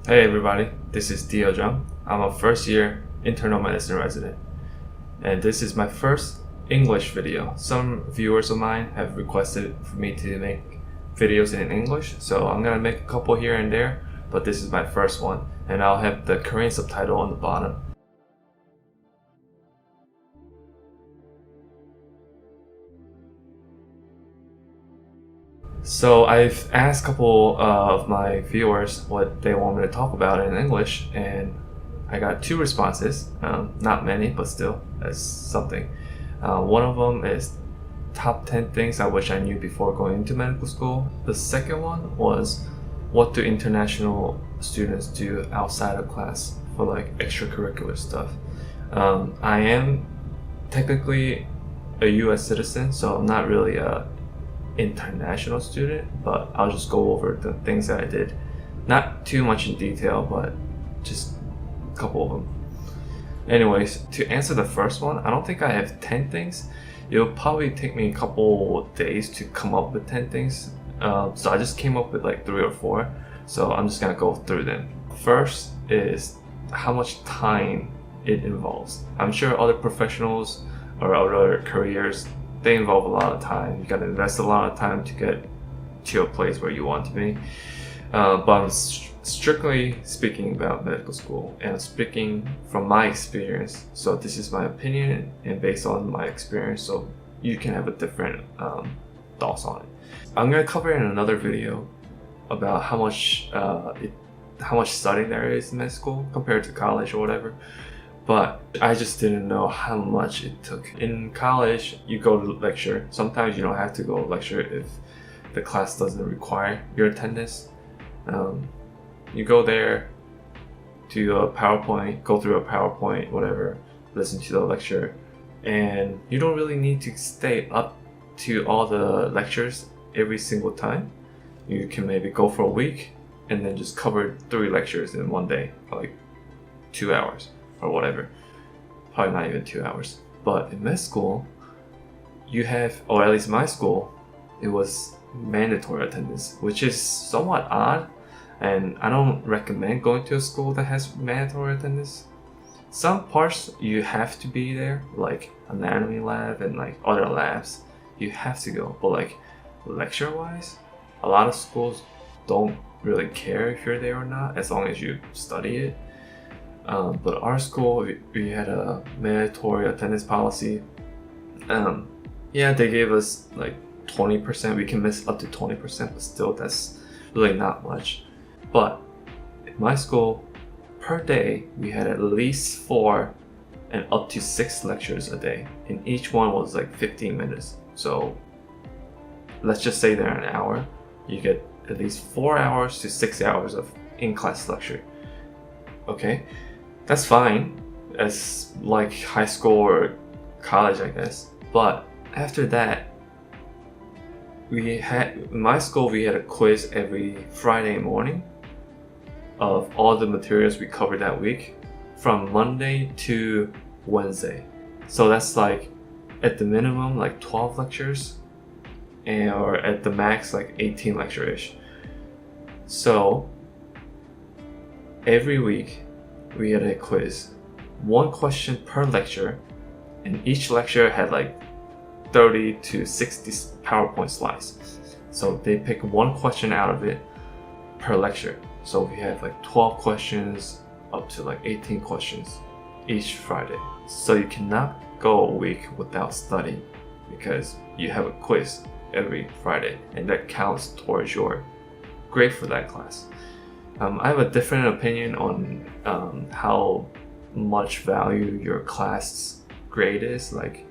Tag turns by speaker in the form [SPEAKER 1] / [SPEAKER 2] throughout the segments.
[SPEAKER 1] Hey everybody, this is Dio Jung. I'm a first year internal medicine resident, and this is my first English video. Some viewers of mine have requested for me to make videos in English, so I'm gonna make a couple here and there, but this is my first one, and I'll have the Korean subtitle on the bottom. So I've asked a couple of my viewers what they want me to talk about in English, and I got two responses. Not many, but still, that's something. One of them is top 10 things I wish I knew before going into medical school. The second one was what do international students do outside of class for like extracurricular stuff. I am technically a US citizen, so I'm not really a international student, but I'll just go over the things that I did. Not too much in detail, but just a couple of them. Anyways, to answer the first one, I don't think I have 10 things. It'll probably take me a couple days to come up with 10 things. So I just came up with like 3 or 4. So I'm just gonna go through them. First is how much time it involves. I'm sure other professionals or other careers, they involve a lot of time. You gotta invest a lot of time to get to a place where you want to be. But I'm strictly speaking about medical school, and speaking from my experience. So this is my opinion and based on my experience, so you can have a different thoughts on it. I'm gonna cover in another video about how much studying there is in med school compared to college or whatever. But I just didn't know how much it took. In college, you go to lecture. Sometimes you don't have to go to lecture if the class doesn't require your attendance. You go there, do a PowerPoint, go through a PowerPoint, whatever, listen to the lecture, and you don't really need to stay up to all the lectures every single time. You can maybe go for a week and then just cover 3 lectures in one day, for like 2 hours. Or whatever, probably not even 2 hours. But in med school, you have, or at least my school, it was mandatory attendance, which is somewhat odd, and I don't recommend going to a school that has mandatory attendance. Some parts you have to be there, like anatomy lab and like other labs, you have to go. But like lecture wise, a lot of schools don't really care if you're there or not, as long as you study it. But our school, we had a mandatory attendance policy. Yeah, they gave us like 20%. We can miss up to 20%, but still, that's really not much. But in my school, per day, we had at least 4 and up to 6 lectures a day, and each one was like 15 minutes. So let's just say they're an hour. You get at least 4 hours to 6 hours of in-class lecture. Okay. That's fine, as like high school or college, I guess. But after that, in my school, we had a quiz every Friday morning of all the materials we covered that week, from Monday to Wednesday. So that's like at the minimum like 12 lectures, or at the max like 18 lecture-ish. So every week we had a quiz, 1 question per lecture, and each lecture had like 30 to 60 PowerPoint slides. So they pick 1 question out of it per lecture. So we have like 12 questions up to like 18 questions each Friday. So you cannot go a week without studying, because you have a quiz every Friday, and that counts towards your grade for that class. I have a different opinion on how much value your class grade is, like,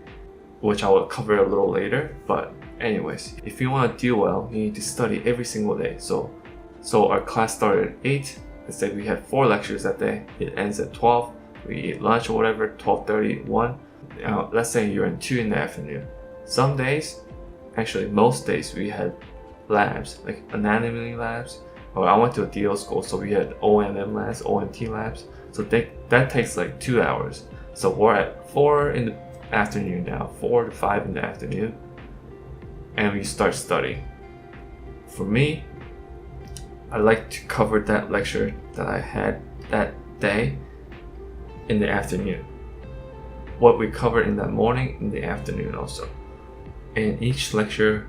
[SPEAKER 1] which I will cover a little later. But anyways, if you want to do well, you need to study every single day. So our class started at 8. Let's say we had 4 lectures that day. It ends at 12. We eat lunch or whatever, 12:30, 1. Now, let's say you're in 2 in the afternoon. Some days, actually most days, we had labs, like anatomy labs. Well, I went to a DO school, so we had OMM labs, OMT labs. So that takes like 2 hours. So we're at 4 in the afternoon now, 4 to 5 in the afternoon, and we start studying. For me, I like to cover that lecture that I had that day in the afternoon. What we covered in that morning, in the afternoon also. And each lecture,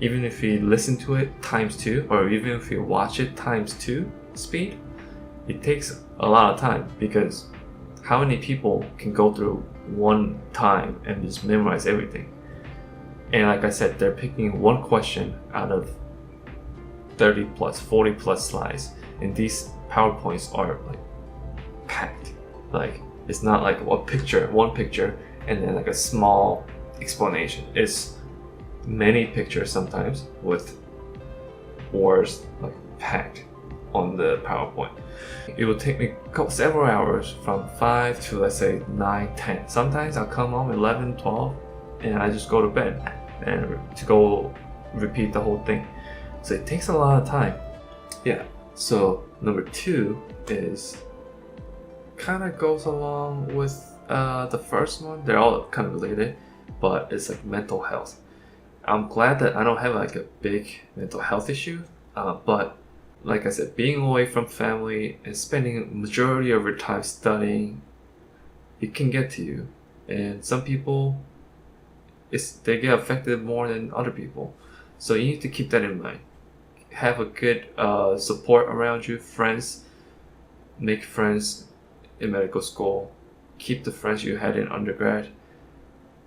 [SPEAKER 1] even if we listen to it times 2, or even if we watch it times 2 speed, it takes a lot of time, because how many people can go through one time and just memorize everything? And like I said, they're picking one question out of 30 plus, 40 plus slides, and these PowerPoints are like packed. Like, it's not like one picture and then like a small explanation. It's many pictures sometimes with words like packed on the PowerPoint. It will take me several hours, from 5 to let's say 9, 10. Sometimes I'll come home 11, 12, and I just go to bed and to go repeat the whole thing. So it takes a lot of time. Yeah. So number 2 is kind of goes along with the first one. They're all kind of related, but it's like mental health. I'm glad that I don't have like a big mental health issue, but like I said, being away from family and spending majority of your time studying, it can get to you. And some people, they get affected more than other people. So you need to keep that in mind. Have a good support around you, friends. Make friends in medical school. Keep the friends you had in undergrad.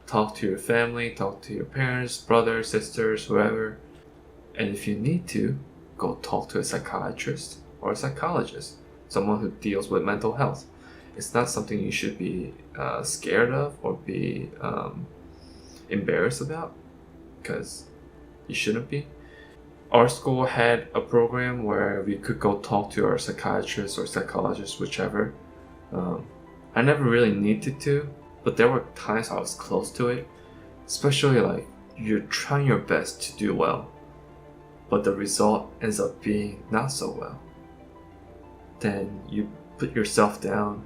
[SPEAKER 1] Talk to your family, talk to your parents, brothers, sisters, whoever. And if you need to, go talk to a psychiatrist or a psychologist, someone who deals with mental health. It's not something you should be scared of or be embarrassed about, because you shouldn't be. Our school had a program where we could go talk to our psychiatrist or psychologist, whichever. I never really needed to, but there were times I was close to it, especially like you're trying your best to do well, but the result ends up being not so well. Then you put yourself down,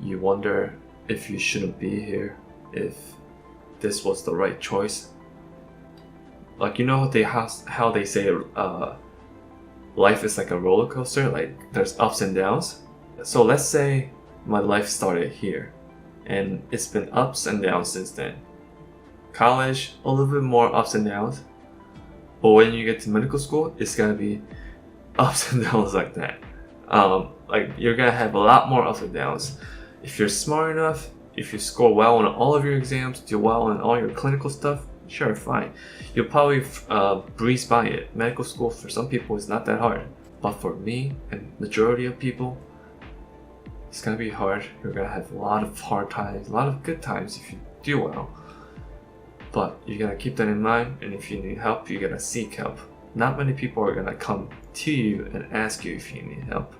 [SPEAKER 1] you wonder if you shouldn't be here, if this was the right choice. Like, you know how they say life is like a roller coaster, like there's ups and downs. So let's say my life started here, and it's been ups and downs since then. College, a little bit more ups and downs. But when you get to medical school, it's gonna be ups and downs like that. Like, you're gonna have a lot more ups and downs. If you're smart enough, if you score well on all of your exams, do well on all your clinical stuff, sure, fine. You'll probably breeze by it. Medical school for some people is not that hard. But for me and majority of people, it's gonna be hard. You're gonna have a lot of hard times, a lot of good times if you do well. But you gotta keep that in mind, and if you need help, you gotta seek help. Not many people are gonna come to you and ask you if you need help.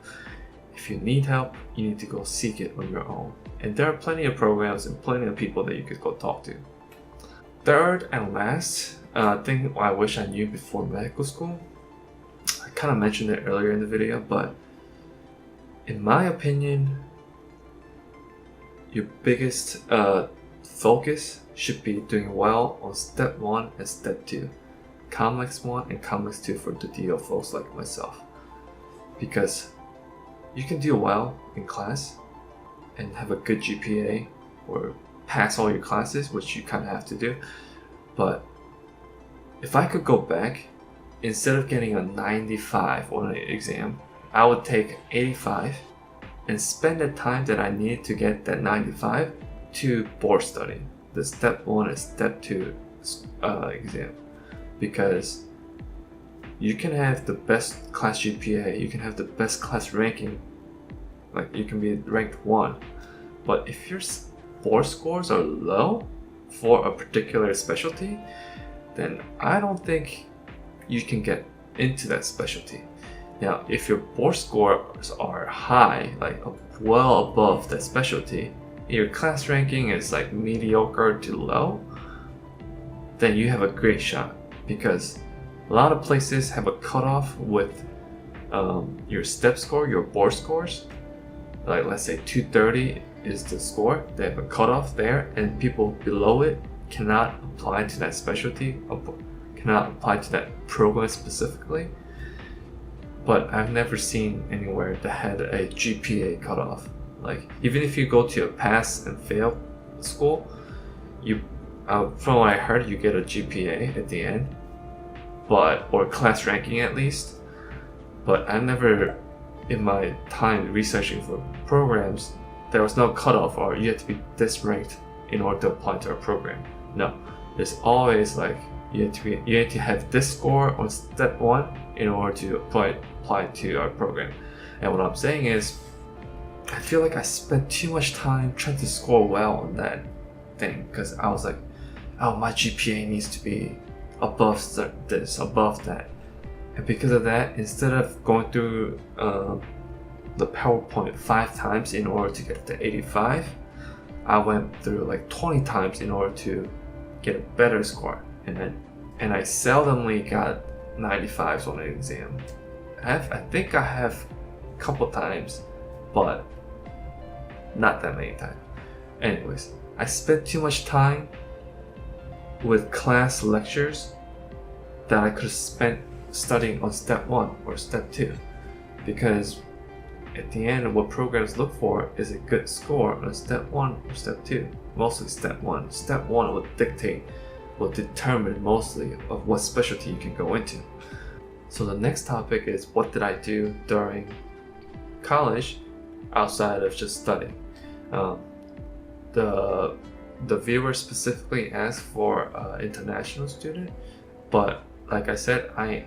[SPEAKER 1] If you need help, you need to go seek it on your own. And there are plenty of programs and plenty of people that you could go talk to. Third and last thing I wish I knew before medical school. I kind of mentioned it earlier in the video, but in my opinion, your biggest focus should be doing well on step 1 and step 2. Complex 1 and complex 2 for the DO folks like myself. Because you can do well in class and have a good GPA or pass all your classes, which you kind of have to do. But if I could go back, instead of getting a 95 on an exam, I would take 85 and spend the time that I needed to get that 95 to board study, the step 1 and step 2 exam. Because you can have the best class GPA, you can have the best class ranking, like you can be ranked 1, but if your board scores are low for a particular specialty, then I don't think you can get into that specialty. Now, if your board scores are high, like well above that specialty, your class ranking is like mediocre to low, then you have a great shot, because a lot of places have a cutoff with your step score, your board scores. Like, let's say 230 is the score, they have a cutoff there, and people below it cannot apply to that specialty, cannot apply to that program specifically. but I've never seen anywhere that had a GPA cutoff. Like, even if you go to a pass and fail school, you from what I heard, you get a GPA at the end, or class ranking at least. But I never, in my time researching for programs, there was no cutoff or you have to be this ranked in order to apply to our program. No, there's always like you have to have this score on step 1 in order to apply to our program. And what I'm saying is, I feel like I spent too much time trying to score well on that thing, because I was like, oh, my GPA needs to be above this, above that. And because of that, instead of going through the PowerPoint 5 times in order to get to 85, I went through like 20 times in order to get a better score. And I seldomly got 95s on an exam. I think I have a couple times, but not that many times. Anyways, I spent too much time with class lectures that I could have spent studying on step 1 or step 2, because at the end, what programs look for is a good score on step 1 or step 2. Mostly step 1. Step 1 will determine mostly of what specialty you can go into. So the next topic is, what did I do during college outside of just studying? The viewer specifically asked for international student, but like I said, I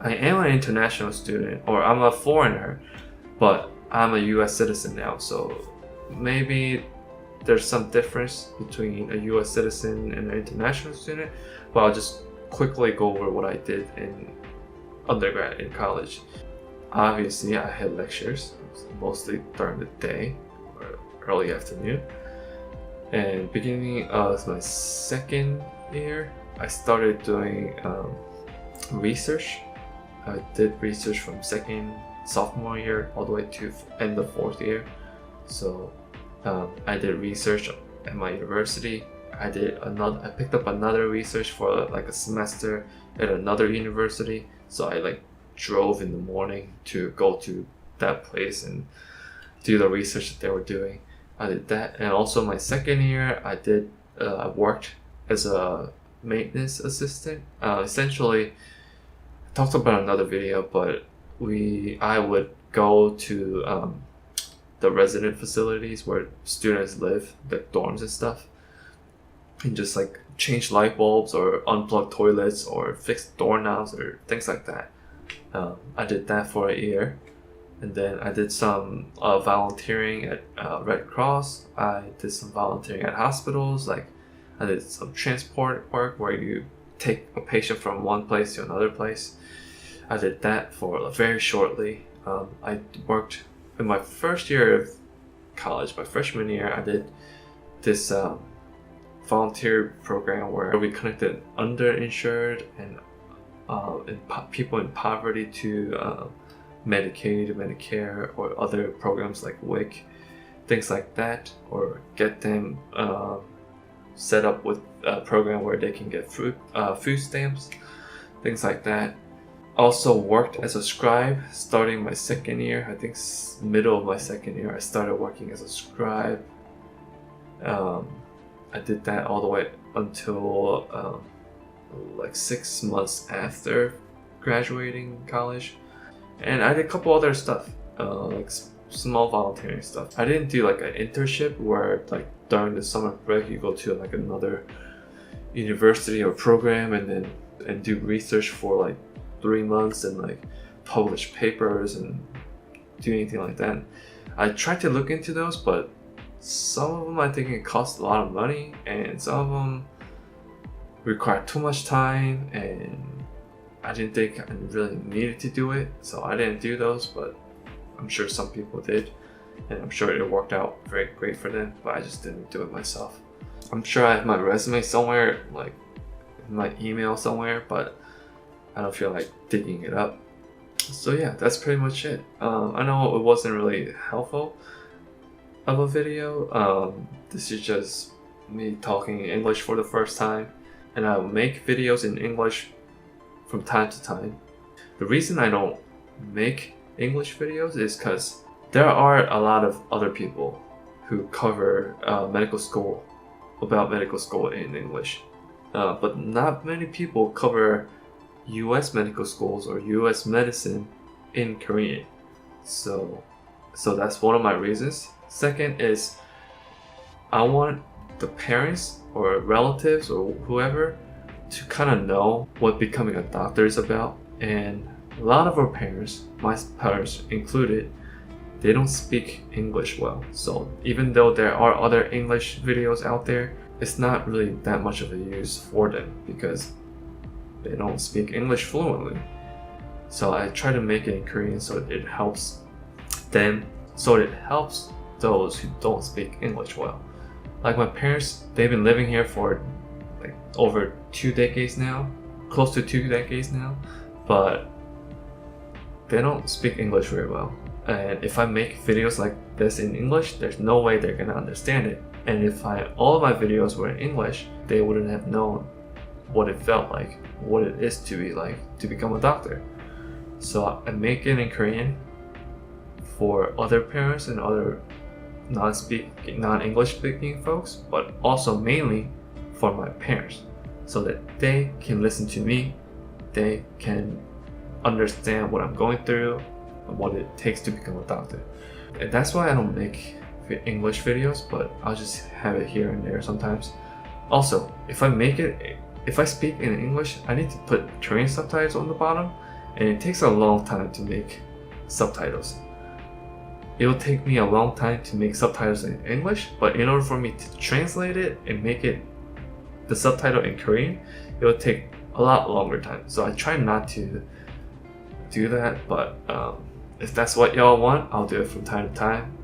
[SPEAKER 1] am an international student, or I'm a foreigner, but I'm a US citizen now, so maybe there's some difference between a US citizen and an international student, but I'll just quickly go over what I did in undergrad in college. Obviously, I had lectures, mostly during the day or early afternoon. And beginning of my second year, I started doing research. I did research from sophomore year all the way to end of 4th year. So I did research at my university. I picked up another research for like a semester at another university. So I like drove in the morning to go to that place and do the research that they were doing. I did that, and also my second year, I worked as a maintenance assistant. Essentially, I talked about another video, but I would go to the resident facilities where students live, like dorms and stuff, and just like change light bulbs or unplug toilets or fix doorknobs or things like that. I did that for a year. And then I did some volunteering at Red Cross. I did some volunteering at hospitals. Like, I did some transport work where you take a patient from one place to another place. I did that for very shortly. I worked in my first year of college, my freshman year. I did this volunteer program where we connected underinsured and people in poverty to Medicaid, Medicare, or other programs like WIC, things like that, or get them set up with a program where they can get food stamps, things like that. Also worked as a scribe starting my second year. I think middle of my second year, I started working as a scribe. I did that all the way until like 6 months after graduating college. And I did a couple other stuff, like small volunteering stuff. I didn't do like an internship where like during the summer break you go to like another university or program and do research for like 3 months and like publish papers and do anything like that. I tried to look into those, but some of them I think it cost a lot of money, and some of them require too much time, and I didn't think I really needed to do it, so I didn't do those, but I'm sure some people did, and I'm sure it worked out very great for them, but I just didn't do it myself. I'm sure I have my resume somewhere, like my email somewhere, but I don't feel like digging it up. So yeah, that's pretty much it. I know it wasn't really helpful of a video. This is just me talking English for the first time, and I'll make videos in English from time to time. The reason I don't make English videos is because there are a lot of other people who cover medical school in English, but not many people cover US medical schools or US medicine in Korean. So that's one of my reasons. Second is I want the parents or relatives or whoever to kind of know what becoming a doctor is about. And a lot of our parents, my parents included, they don't speak English well. So even though there are other English videos out there, it's not really that much of a use for them because they don't speak English fluently. So I try to make it in Korean so it helps them, so it helps those who don't speak English well. Like my parents, they've been living here for like over 2 decades now, close to 2 decades now, but they don't speak English very well. And if I make videos like this in English, there's no way they're gonna understand it. And if all of my videos were in English, they wouldn't have known what it felt like, what it is to be like to become a doctor. So I make it in Korean for other parents and other non-English speaking folks, but also mainly for my parents, so that they can listen to me, they can understand what I'm going through and what it takes to become a doctor. And that's why I don't make English videos, but I'll just have it here and there sometimes. Also, if I speak in English, I need to put Korean subtitles on the bottom, and it takes a long time to make subtitles. It'll take me a long time to make subtitles in English, but in order for me to translate it and make it the subtitle in Korean, it'll take a lot longer time. So I try not to do that, but if that's what y'all want, I'll do it from time to time.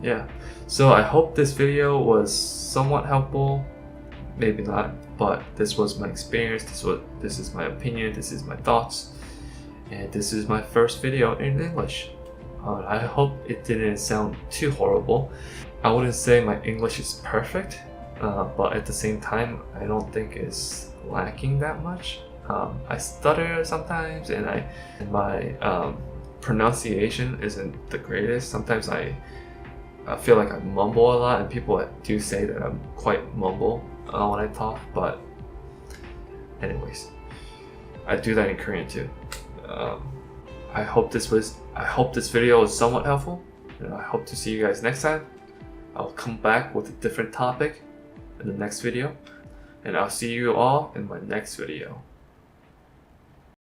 [SPEAKER 1] Yeah, so I hope this video was somewhat helpful. Maybe not, but this was my experience, this is my opinion, this is my thoughts, and this is my first video in English. I hope it didn't sound too horrible. I wouldn't say my English is perfect, but at the same time, I don't think it's lacking that much. I stutter sometimes, and my pronunciation isn't the greatest. Sometimes I feel like I mumble a lot, and people do say that I'm quite mumble when I talk, but anyways, I do that in Korean too. I hope this video was somewhat helpful, and I hope to see you guys next time. I'll come back with a different topic in the next video, and I'll see you all in my next video.